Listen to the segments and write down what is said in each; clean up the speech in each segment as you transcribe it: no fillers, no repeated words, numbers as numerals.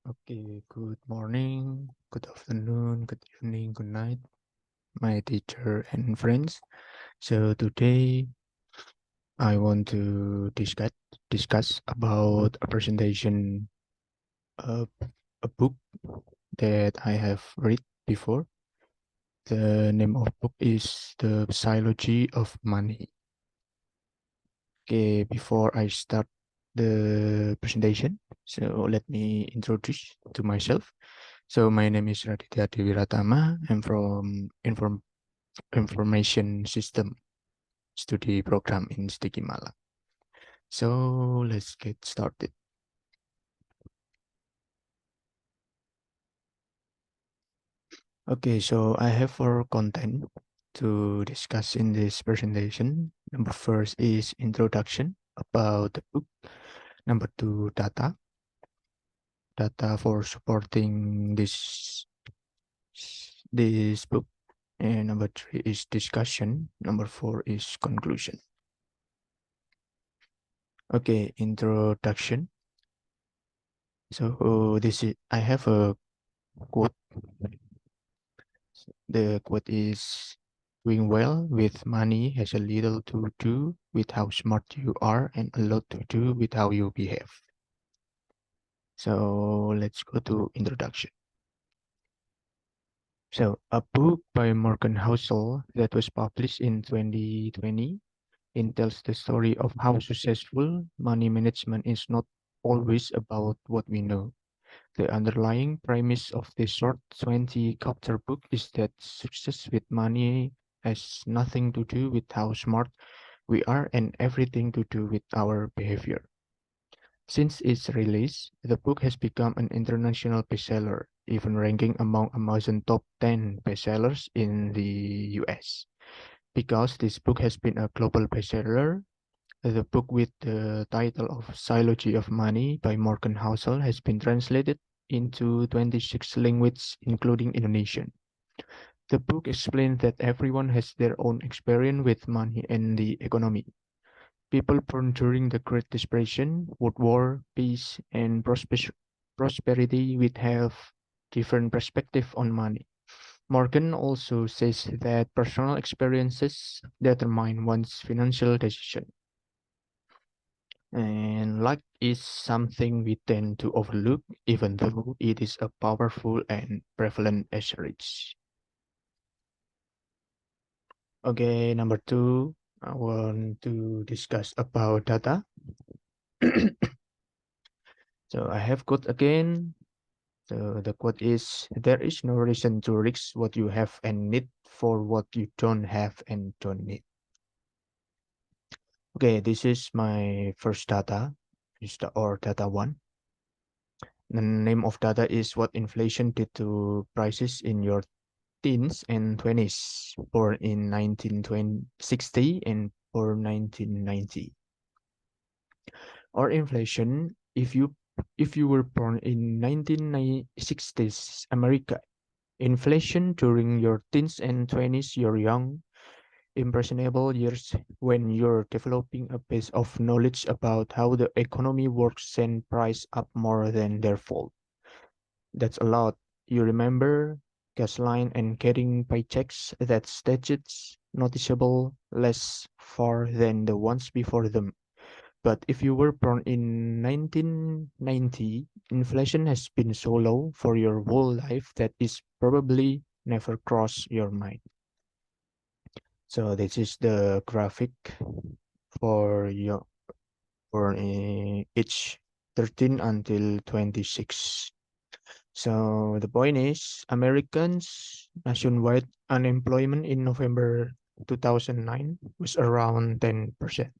Okay, good morning, good afternoon, good evening, good night, my teacher and friends. So today I want to discuss about a presentation of a book that I have read before. The name of book is The Psychology of Money. Okay, before I start the presentation, so let me introduce to myself. So my name is Raditya Dewiratama. I'm from Information System Study Program in Stikimala. So let's get started. Okay, so I have four content to discuss in this presentation. Number first is introduction about the book. Number two, data for supporting this book. And number three is discussion. Number four is conclusion. Okay, introduction. So I have a quote. The quote is, doing well with money has a little to do with how smart you are and a lot to do with how you behave. So let's go to introduction. So a book by Morgan Housel that was published in 2020 it tells the story of how successful money management is not always about what we know. The underlying premise of this short 20-chapter book is that success with money has nothing to do with how smart we are and everything to do with our behavior. Since its release, the book has become an international bestseller, even ranking among Amazon top 10 bestsellers in the US. Because this book has been a global bestseller, the book with the title of Psychology of Money by Morgan Housel has been translated into 26 languages, including Indonesian. The book explains that everyone has their own experience with money and the economy. People born during the Great Depression, World War, peace, and prosperity would have different perspective on money. Morgan also says that personal experiences determine one's financial decision. And luck is something we tend to overlook, even though it is a powerful and prevalent asset. Okay, number two, I want to discuss about data. So I have quote again. So the quote is, there is no reason to risk what you have and need for what you don't have and don't need. Okay, this is my first data, or data one. The name of data is what inflation did to prices in your teens and 20s, born in 1960 and born 1990. Or inflation, if you were born in 1960s America, inflation during your teens and 20s, your young, impressionable years when you're developing a base of knowledge about how the economy works send price up more than their fault. That's a lot. You remember gasoline and getting paychecks that staged noticeable less far than the ones before them. But if you were born in 1990, inflation has been so low for your whole life that it's probably never crossed your mind. So this is the graphic for your for each 13 until 26. So the point is, Americans nationwide unemployment in November 2009 was around 10%.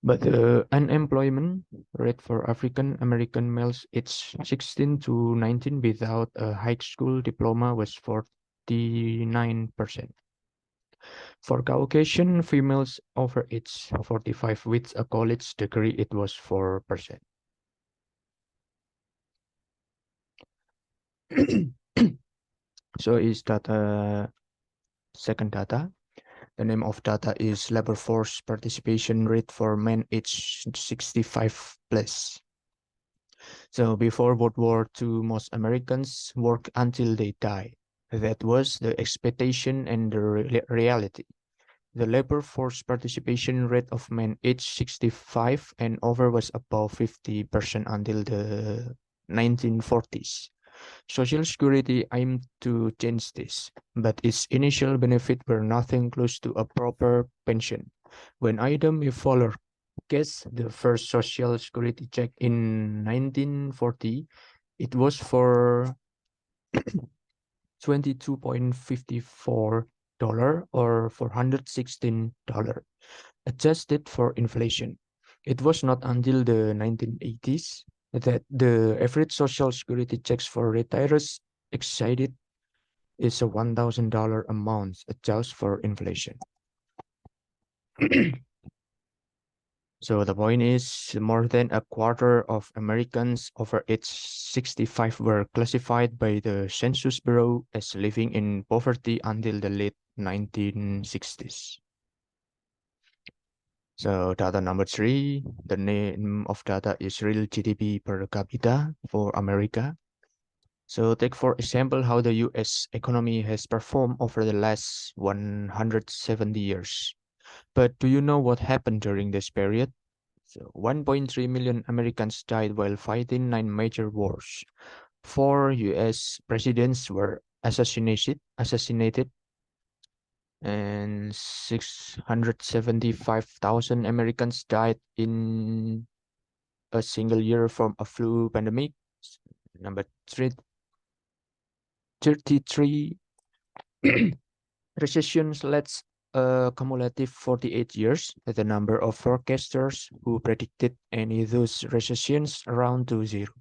But the unemployment rate for African American males aged 16 to 19 without a high school diploma was 49%. For Caucasian females over age 45 with a college degree, it was 4%. So is data second data. The name of data is labor force participation rate for men aged 65 plus. So before World War II, most Americans work until they die. That was the expectation and the reality. The labor force participation rate of men aged 65 and over was above 50% until the 1940s. Social Security aimed to change this, but its initial benefits were nothing close to a proper pension. When Adam E. Fowler gets the first Social Security check in 1940, it was for $22.54 or $416, adjusted for inflation. It was not until the 1980s that the average Social Security checks for retirees exceeded is a $1,000 amount adjusted for inflation. So the point is, more than a quarter of Americans over age 65 were classified by the Census Bureau as living in poverty until the late 1960s. So data number 3, the name of data is real GDP per capita for America. So take for example how the US economy has performed over the last 170 years. But do you know what happened during this period? So 1.3 million Americans died while fighting 9 major wars. 4 US presidents were assassinated, and 675,000 Americans died in a single year from a flu pandemic. Number 33 recessions led a cumulative 48 years. The number of forecasters who predicted any of those recessions around to zero.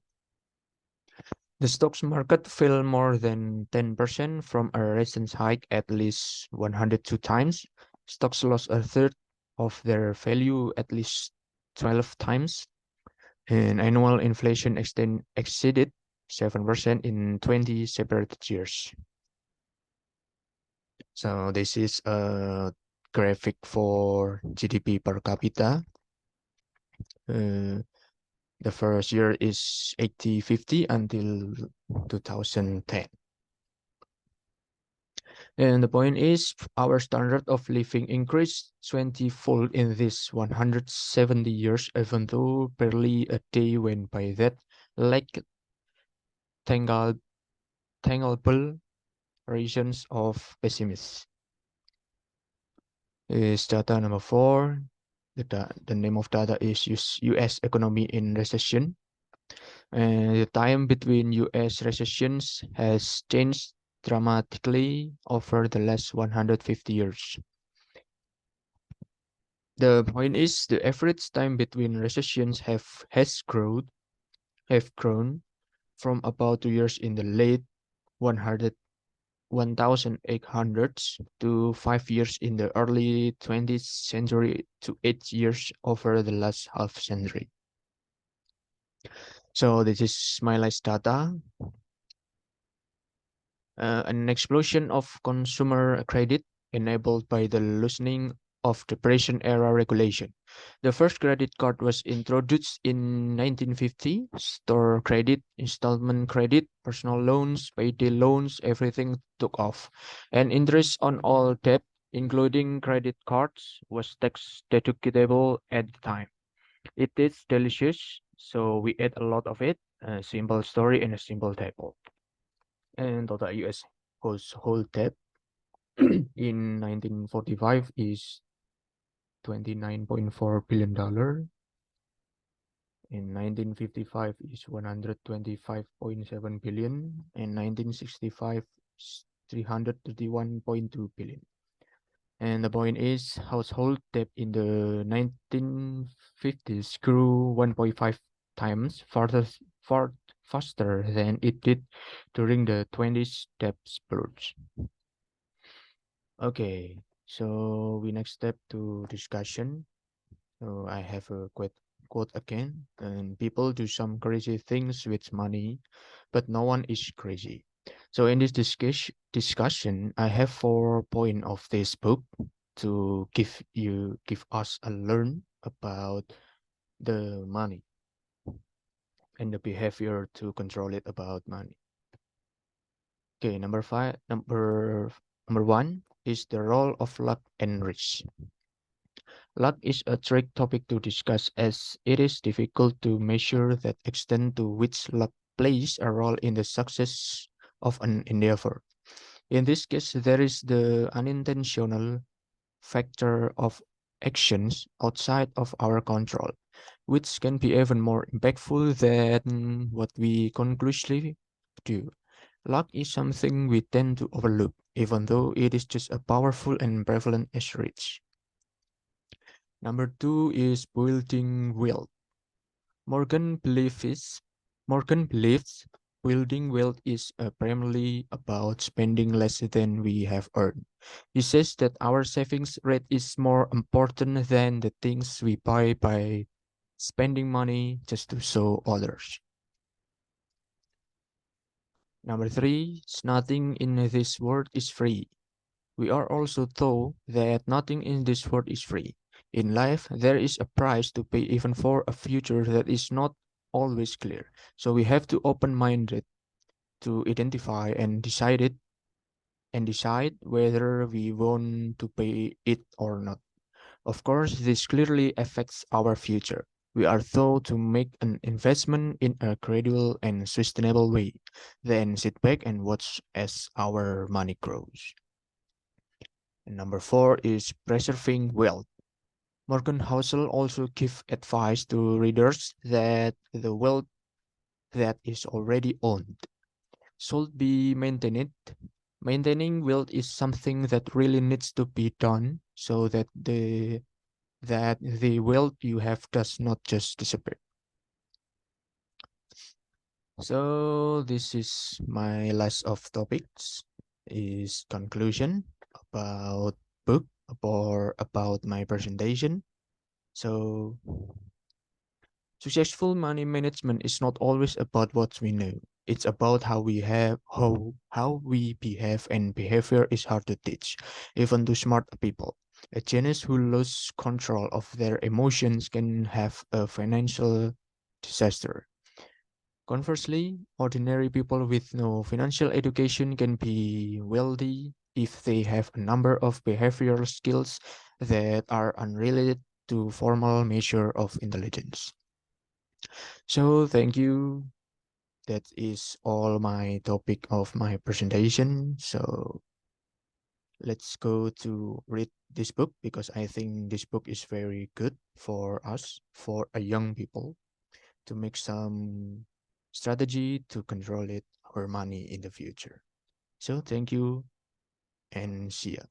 The stocks market fell more than 10% from a recent hike at least 102 times. Stocks lost a third of their value at least 12 times. And annual inflation exceeded 7% in 20 separate years. So this is a graphic for GDP per capita. The first year is 8050 until 2010. And the point is, our standard of living increased 20-fold in this 170 years, even though barely a day went by that like tangible reasons of pessimists. Is data number 4. The name of data is US economy in recession. And the time between US recessions has changed dramatically over the last 150 years. The point is the average time between recessions have grown from about 2 years in the late 100 1800s to 5 years in the early 20th century to 8 years over the last half century. So this is my last data. An explosion of consumer credit enabled by the loosening of Depression-era regulation. The first credit card was introduced in 1950. Store credit, installment credit, personal loans, payday loans, everything took off. And interest on all debt, including credit cards, was tax deductible at the time. It is delicious, so we ate a lot of it. A simple story and a simple table. And total US household debt in 1945 is $29.4 billion. In 1955 is 125.7 billion, and 1965 is 331.2 billion. And the point is, household debt in the 1950s grew 1.5 times faster than it did during the 20s debt splurge. Okay, so we next step to discussion. So I have a quote again, and people do some crazy things with money, but no one is crazy. So in this discussion, I have 4 points of this book to give us a learn about the money. and the behavior to control it about money. Okay, number one is the role of luck and risk. Luck is a tricky topic to discuss as it is difficult to measure the extent to which luck plays a role in the success of an endeavor. In this case, there is the unintentional factor of actions outside of our control, which can be even more impactful than what we conclusively do. Luck is something we tend to overlook, even though it is just as powerful and prevalent as rich. Number two is building wealth. Morgan believes Morgan believes building wealth is primarily about spending less than we have earned. He says that our savings rate is more important than the things we buy by spending money just to show others. Number three is nothing in this world is free. We are also told that nothing in this world is free. In life, there is a price to pay even for a future that is not always clear. So we have to open-minded to identify and decide whether we want to pay it or not. Of course, this clearly affects our future. We are told to make an investment in a gradual and sustainable way, then sit back and watch as our money grows. And number four is preserving wealth. Morgan Housel also gives advice to readers that the wealth that is already owned should be maintained. Maintaining wealth is something that really needs to be done so that the wealth you have does not just disappear. So this is my last of topics is conclusion about book or about my presentation. So successful money management is not always about what we know. It's about how we behave, and behavior is hard to teach, even to smart people. A genius who loses control of their emotions can have a financial disaster. Conversely, ordinary people with no financial education can be wealthy if they have a number of behavioral skills that are unrelated to formal measure of intelligence. So thank you. That is all my topic of my presentation. So let's go to read this book because I think this book is very good for us, for a young people, to make some strategy to control it our money in the future. So thank you and see ya.